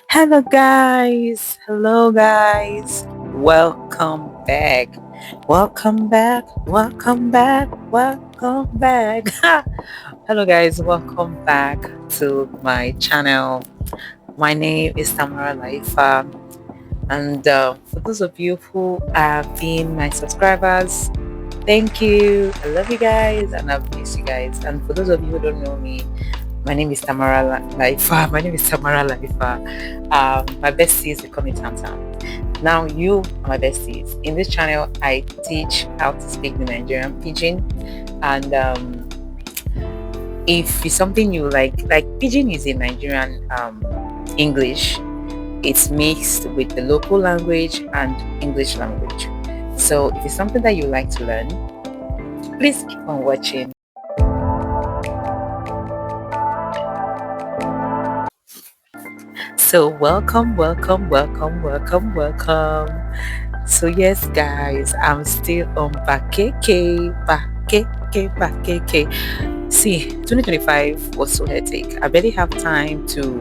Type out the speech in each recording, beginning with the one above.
Hello, guys. Hello, guys. Welcome back. Welcome back. Welcome back. Welcome back. Hello, guys. Welcome back to my channel. My name is Tamara Laifa. And for those of you who have been my subscribers, thank you. I love you guys and I've missed you guys. And for those of you who don't know me, my name is Tamara Laifa. My name is Tamara Laifa. My besties, they call me Tam Tam. Now, you are my besties. In this channel, I teach how to speak the Nigerian Pidgin. And if it's something you like Pidgin is a Nigerian English. It's mixed with the local language and English language. So if it's something that you like to learn, please keep on watching. So welcome. So yes, guys, I'm still on Bakeke. See, 2025 was so hectic. I barely have time to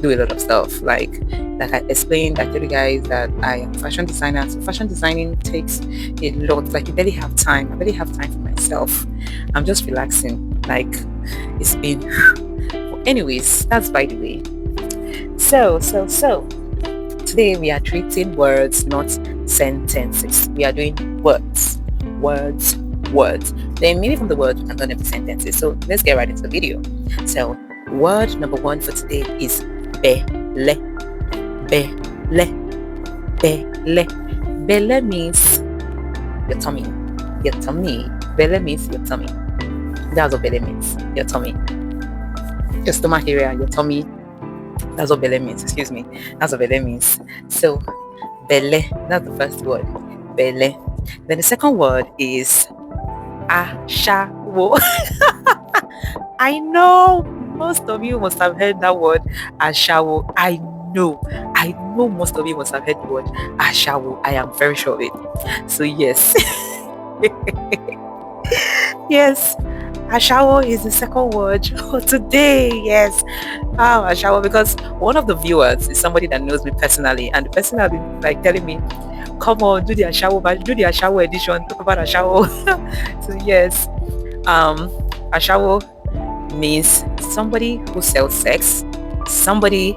do a lot of stuff. Like I explained, I told you guys that I am a fashion designer. So fashion designing takes a lot. Like you barely have time. I barely have time for myself. I'm just relaxing. Like it's been. Anyways, that's by the way. So today we are treating words, not sentences. We are doing words. Then maybe from the word we can turn into sentences. So let's get right into the video. So word number one for today is belle. Belle means your tummy. Belle means your tummy. That's what belle means. Your tummy. Your stomach area, your tummy. That's what belle means. Excuse me. That's what belle means. So belle. That's the first word. Belle. Then the second word is ashawo. I know most of you must have heard that word ashawo. I know most of you must have heard the word ashawo. I am very sure of it. So yes. Yes, ashawo is the second word for today. Yes. Ashawo, because one of the viewers is somebody that knows me personally, and the person has been like telling me, come on, do the ashawo edition, talk about ashawo. So yes, ashawo means somebody who sells sex, somebody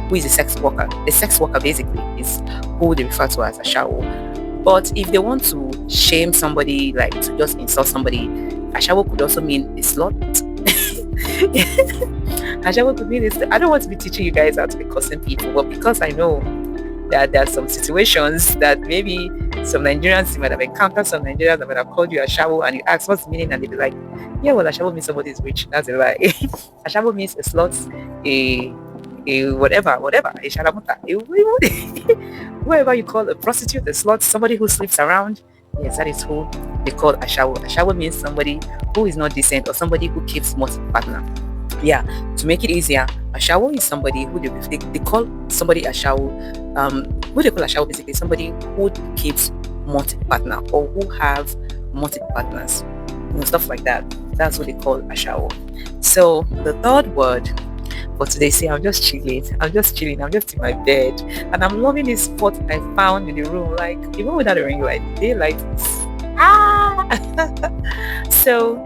who is a sex worker. A sex worker basically is who they refer to as ashawo. But if they want to shame somebody, like to just insult somebody, ashawo could also mean a slut. Ashawo could mean is. I don't want to be teaching you guys how to be cursing people, but because I know that there are some situations that maybe some Nigerians, you might have encountered some Nigerians that might have called you ashawo, and you ask what's the meaning, and they'll be like, yeah, well, ashawo means somebody is rich. That's a lie. Ashawo means a slut, a whatever, a shalamuta, whoever you call a prostitute, a slut, somebody who sleeps around. Yes, that is who they call ashawo. Ashawo means somebody who is not decent or somebody who keeps multiple partner. Yeah, to make it easier, ashawo is somebody who they call somebody ashawo. Who they call ashawo basically somebody who keeps multiple partner or who have multiple partners, stuff like that. That's what they call ashawo. So the third word for today, see, I'm just chilling. I'm just in my bed, and I'm loving this spot I found in the room. Like even without the ring light, daylight is So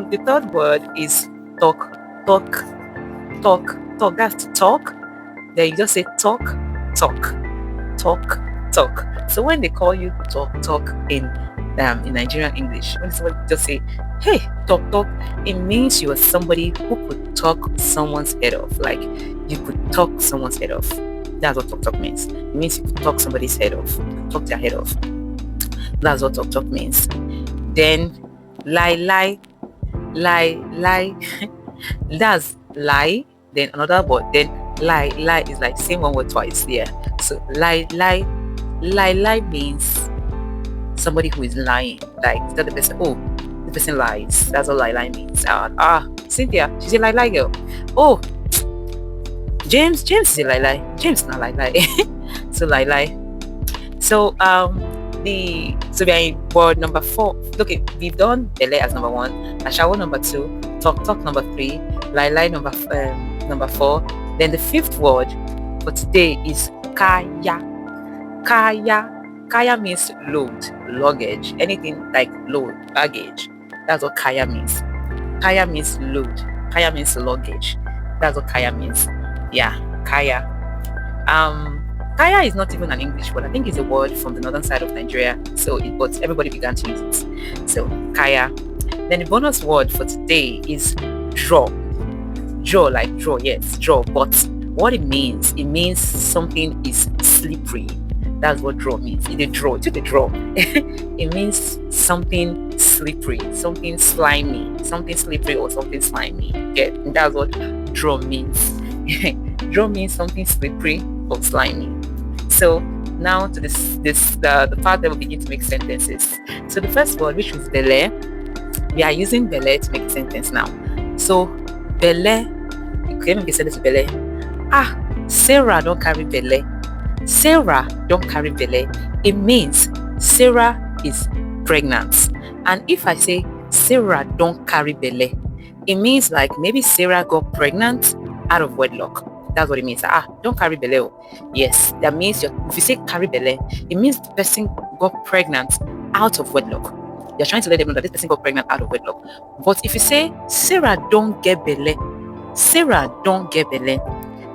the third word is talk. That's to talk. Then you just say talk. So when they call you talk in Nigerian English, when somebody just say, hey, talk, it means you are somebody who could talk someone's head off. Like you could talk someone's head off. That's what talk means. It means you could talk somebody's head off, talk their head off. That's what talk means. Then lie. That's lie. Then another word. Then lie is like same one word twice. Yeah. So lie means somebody who is lying. Like tell the person, oh, the person lies. That's what lie means. Cynthia, she's a lie girl. Oh, James is a lie. James not lie. So lie. So we are in word number 4. Okay, we've done belle as number 1, ashawo number 2, talk number 3, lie number 4, Then the fifth word for today is kaya. Kaya. Kaya means load, luggage, anything like load, baggage. That's what kaya means. Kaya means load. Kaya means luggage. That's what kaya means. Yeah, kaya. Kaya is not even an English word. I think it's a word from the northern side of Nigeria. But everybody began to use it. So kaya. Then the bonus word for today is draw. Draw, like draw, yes, draw. But what it means something is slippery. That's what draw means. It's a draw. It's a draw. It means something slippery, something slimy, something slippery or something slimy. Yeah, that's what draw means. Draw means something slippery or slimy. So now to the part that will begin to make sentences. So the first word, which was belle, we are using belle to make a sentence now. So belle, you can make a sentence with belle. Sarah don't carry belle. Sarah don't carry belle. It means Sarah is pregnant. And if I say Sarah don't carry belle, it means like maybe Sarah got pregnant out of wedlock. That's what it means. Don't carry belle. Yes, that means if you say carry belle, it means the person got pregnant out of wedlock. You're trying to let them know that this person got pregnant out of wedlock. But if you say Sarah don't get belle, Sarah don't get belle,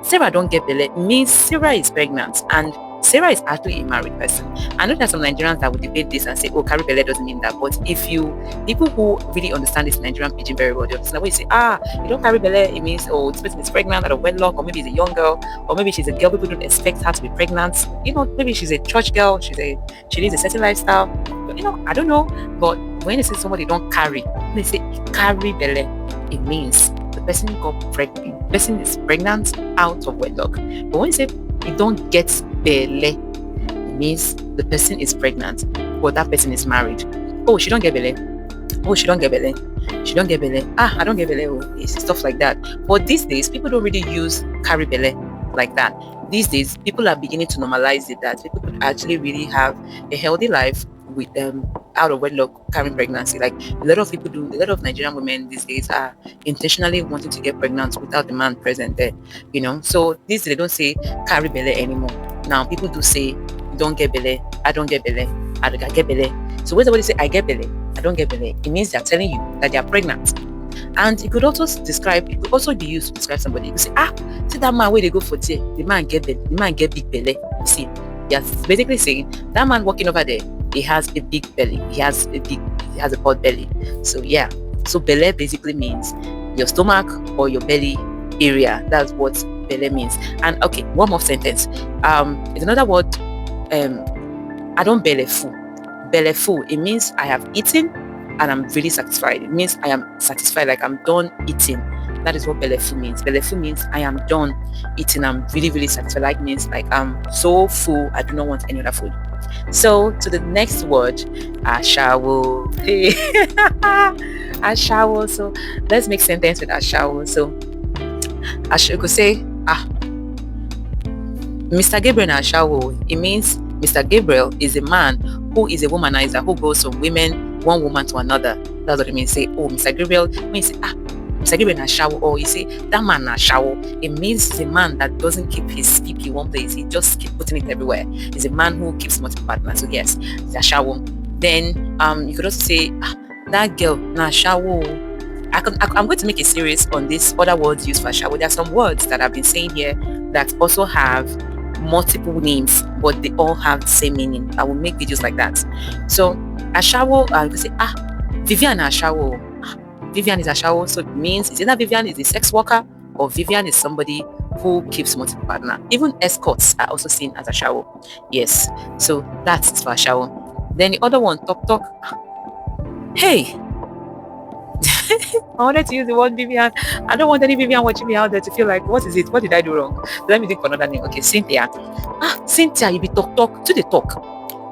Sarah don't get belle, it means Sarah is pregnant and Sarah is actually a married person. I know there's some Nigerians that would debate this and say, oh, carry belle doesn't mean that. But people who really understand this Nigerian pidgin very well, they understand when you say, you don't carry belle, it means, oh, this person is pregnant out of wedlock, or maybe it's a young girl, or maybe she's a girl people don't expect her to be pregnant. Maybe she's a church girl, she lives a certain lifestyle. But, I don't know. But when they say somebody don't carry, they say carry belle, it means the person got pregnant. The person is pregnant out of wedlock. But when you say you don't get belle, it means the person is pregnant, but that person is married. Oh, she don't get belle. Oh, she don't get belle. She don't get belle. I don't get belle. Oh, it's stuff like that. But these days, people don't really use carry belle like that. These days, people are beginning to normalize it that people could actually really have a healthy life with out of wedlock carrying pregnancy. Like a lot of Nigerian women these days are intentionally wanting to get pregnant without the man present there. So these they don't say carry belle anymore. Now people do say don't get belle, I don't get belle, I get belle. So when somebody say I get belle, I don't get belle, it means they're telling you that they are pregnant. And it could also be used to describe somebody. You say, see that man where they go for tea, the man get big belle. You see, yes, basically saying that man walking over there, he has a big belly. He has a pot belly. So yeah. So belle basically means your stomach or your belly area. That's what belle means. And okay, one more sentence. It's another word. I don't belle full. Belle full. It means I have eaten and I'm really satisfied. It means I am satisfied, like I'm done eating. That is what belle full means. Belle full means I am done eating. I'm really, really satisfied. Like means like I'm so full. I do not want any other food. So to the next word, ashawo. Hey, ashawo. So let's make sentence with ashawo. So you could say, Mr. Gabriel ashawo. It means Mr. Gabriel is a man who is a womanizer, who goes from one woman to another. That's what it means. Say, oh, Mr. Gabriel. When you say, Mr. Gabriel ashawo, or you say that man ashawo, it means he's a man that doesn't keep his PP in one place. He just keeps putting it everywhere. He's a man who keeps multiple partners. So yes, it's ashawo. Then you could also say that girl na ashawo. I'm going to make a series on these other words used for ashawo. There are some words that I've been saying here that also have multiple names, but they all have the same meaning. I will make videos like that. So ashawo, I could say Vivian ashawo. Vivian is ashawo, so it means it's either Vivian is a sex worker or Vivian is somebody who keeps multiple partner. Even escorts are also seen as ashawo. Yes, so that's for ashawo. Then the other one, talk. Hey, I wanted to use the word Vivian. I don't want any Vivian watching me out there to feel like, what is it? What did I do wrong? Let me think for another name. Okay, Cynthia. Cynthia, you be talk to the talk.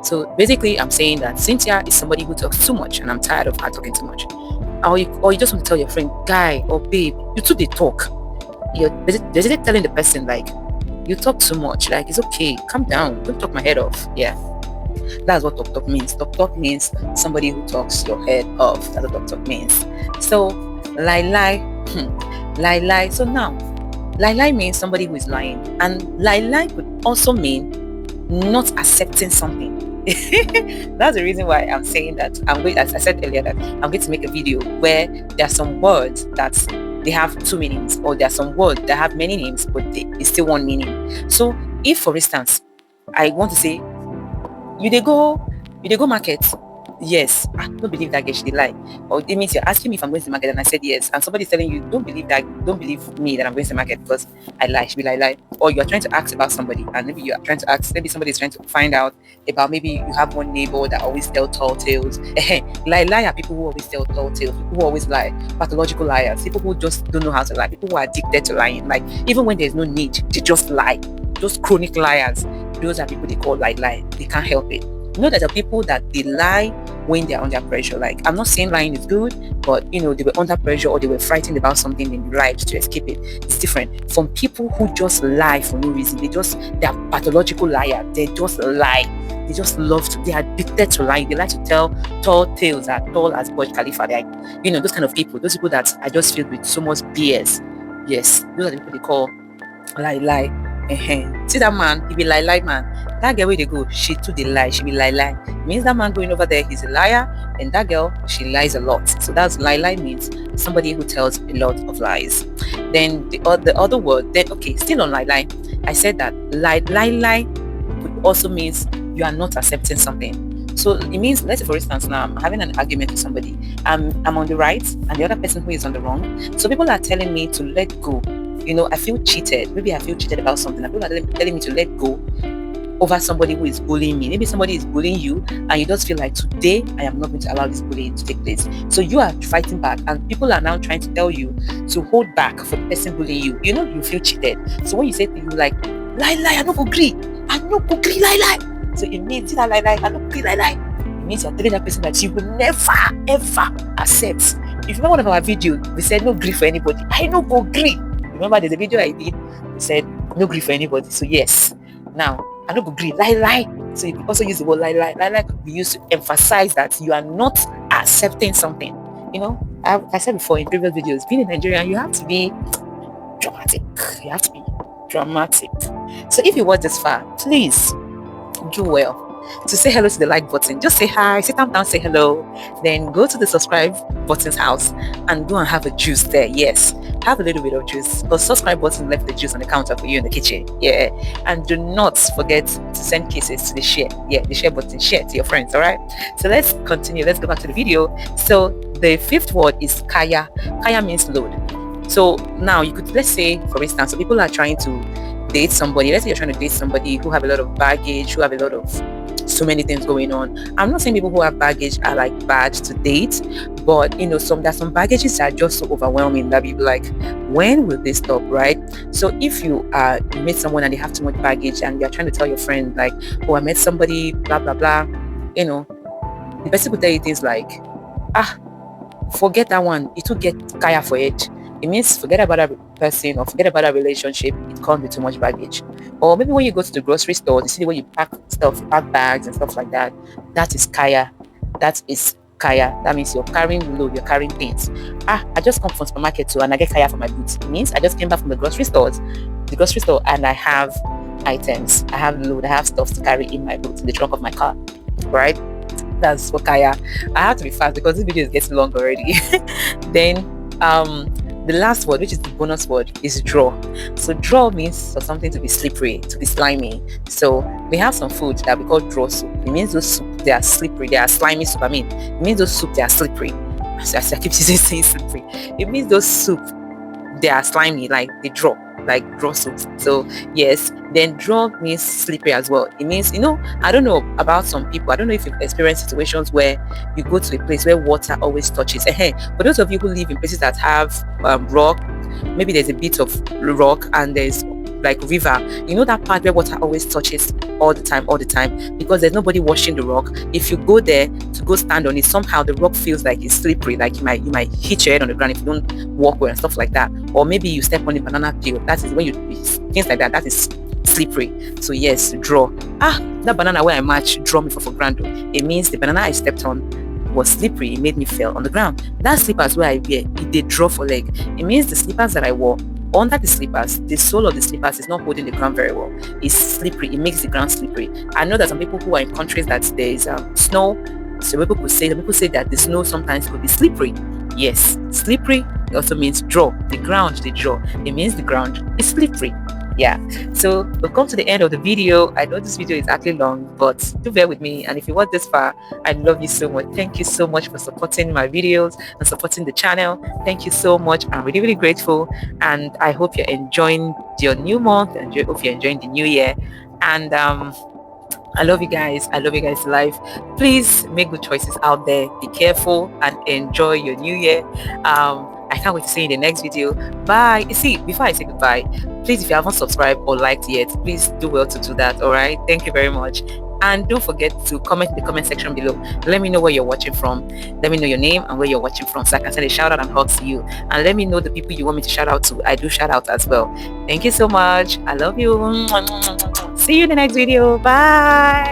So basically, I'm saying that Cynthia is somebody who talks too much, and I'm tired of her talking too much. Or you just want to tell your friend, guy or babe, you too they talk. You're basically telling the person like, you talk too much. Like, it's okay, calm down, don't talk my head off. Yeah, that's what talk means. Talk means somebody who talks your head off. That's what talk means. So lie. So now Lie means somebody who is lying. And lie could also mean not accepting something. That's the reason why I'm saying that as I said earlier, that I'm going to make a video where there are some words that they have two meanings, or there are some words that have many names, but it's still one meaning. So if, for instance, I want to say, you they go market. Yes. Don't believe that girl, she lie. Or it means you're asking me if I'm going to the market and I said yes, and somebody's telling you don't believe me that I'm going to the market because I lie. She be lie. Or you're trying to ask about somebody, and maybe you're trying to ask, maybe somebody's trying to find out about, maybe you have one neighbor that always tell tall tales. Lie are people who always tell tall tales, people who always lie, pathological liars, people who just don't know how to lie, people who are addicted to lying. Like, even when there's no need, they just lie. Those chronic liars, those are people they call lie. They can't help it. You know, there are people that they lie when they're under pressure. Like, I'm not saying lying is good, but they were under pressure, or they were frightened about something and they lied to escape it. It's different from people who just lie for no reason. They're pathological liar. They just lie. They just they're addicted to lying. They like to tell tall tales as tall as Burj Khalifa. Those kind of people. Those people that are just filled with so much BS. Yes, those are the people they call lie. See that man, he be lie man. That girl where they go, she too they lie. She be lie. It means that man going over there, he's a liar, and that girl, she lies a lot. So that's lie means somebody who tells a lot of lies. Then the other word, still on lie. I said that lie also means you are not accepting something. So it means, let's say for instance, now I'm having an argument with somebody. I'm on the right and the other person who is on the wrong. So people are telling me to let go. I feel cheated. Maybe I feel cheated about something. And people are telling me to let go over somebody who is bullying me. Maybe somebody is bullying you and you just feel like, today I am not going to allow this bullying to take place. So you are fighting back, and people are now trying to tell you to hold back for the person bullying you. You feel cheated. So when you say to you like, lie, I don't agree, lie. So it means that lie, I don't agree, lie. It means you're telling that person that you will never ever accept. If you remember one of our videos, we said no grief for anybody. I no go agree. Remember, there's a video I did. We said no grief for anybody. So yes, now I don't agree. Lie. So you also use the word lie could be used to emphasize that you are not accepting something. I said before in previous videos, being a Nigerian, you have to be dramatic. So if you watch this far, please do well to say hello to the like button. Just say hi, sit down, say hello. Then go to the subscribe button's house and go and have a juice there. Yes, have a little bit of juice, because subscribe button left the juice on the counter for you in the kitchen. Yeah, and do not forget to send kisses to the share. Yeah, the share button, share to your friends. All right, so let's continue. Let's go back to the video. So the fifth word is kaya. Kaya means load. So now you could, let's say for instance, so people are trying to date somebody. Let's say you're trying to date somebody who have a lot of baggage, who have a lot of so many things going on. I'm not saying people who have baggage are like bad to date, but there's some baggages that are just so overwhelming that people like, when will they stop, right? So if you meet someone and they have too much baggage and you're trying to tell your friend like, oh, I met somebody, blah blah blah, the person could tell you things like, forget that one, it will get kaya for it. It means forget about that person or forget about that relationship. It comes with too much baggage. Or maybe when you go to the grocery store, you see the way you pack bags and stuff like that. That is kaya. That means you're carrying load, you're carrying things. I just come from supermarket too and I get kaya for my boots. It means I just came back from the grocery store and I have items. I have load, I have stuff to carry in my boots, in the trunk of my car. Right? That's for kaya. I have to be fast because this video is getting long already. Then the last word, which is the bonus word, is draw. So draw means for something to be slippery, to be slimy. So we have some food that we call draw soup. It means those soup, they are slippery, they are slimy soup. It means those soup, they are slippery. I keep saying slippery. It means those soup, they are slimy, like they draw soup. So yes, then draw means slippery as well. It means, I don't know about some people, I don't know if you've experienced situations where you go to a place where water always touches. For those of you who live in places that have rock, maybe there's a bit of rock and there's like river, that part where water always touches all the time because there's nobody washing the rock. If you go there to go stand on it, somehow the rock feels like it's slippery, like you might hit your head on the ground if you don't walk well and stuff like that. Or maybe you step on a banana peel. That is when things like that is slippery. So yes, draw. That banana where I match draw me for granted. It means the banana I stepped on was slippery. It made me fall on the ground. That slippers where I wear, it did draw for leg. It means the slippers that I wore under the slippers, the sole of the slippers is not holding the ground very well. It's slippery. It makes the ground slippery. I know that some people who are in countries that there is snow, so people say that the snow sometimes could be slippery. Yes, slippery also means draw. The ground, the draw. It means the ground is slippery. Yeah, so we've come to the end of the video. I know this video is actually long, but do bear with me. And if you watch this far, I love you so much. Thank you so much for supporting my videos and supporting the channel. Thank you so much. I'm really, really grateful. And I hope you're enjoying your new month, and I hope you're enjoying the new year. And I love you guys. I love you guys to life. Please make good choices out there. Be careful and enjoy your new year. I can't wait to see you in the next video. Bye. See, before I say goodbye, please, if you haven't subscribed or liked yet, please do well to do that. All right. Thank you very much. And don't forget to comment in the comment section below. Let me know where you're watching from. Let me know your name and where you're watching from, so I can send a shout out and hug to you. And let me know the people you want me to shout out to. I do shout out as well. Thank you so much. I love you. See you in the next video. Bye.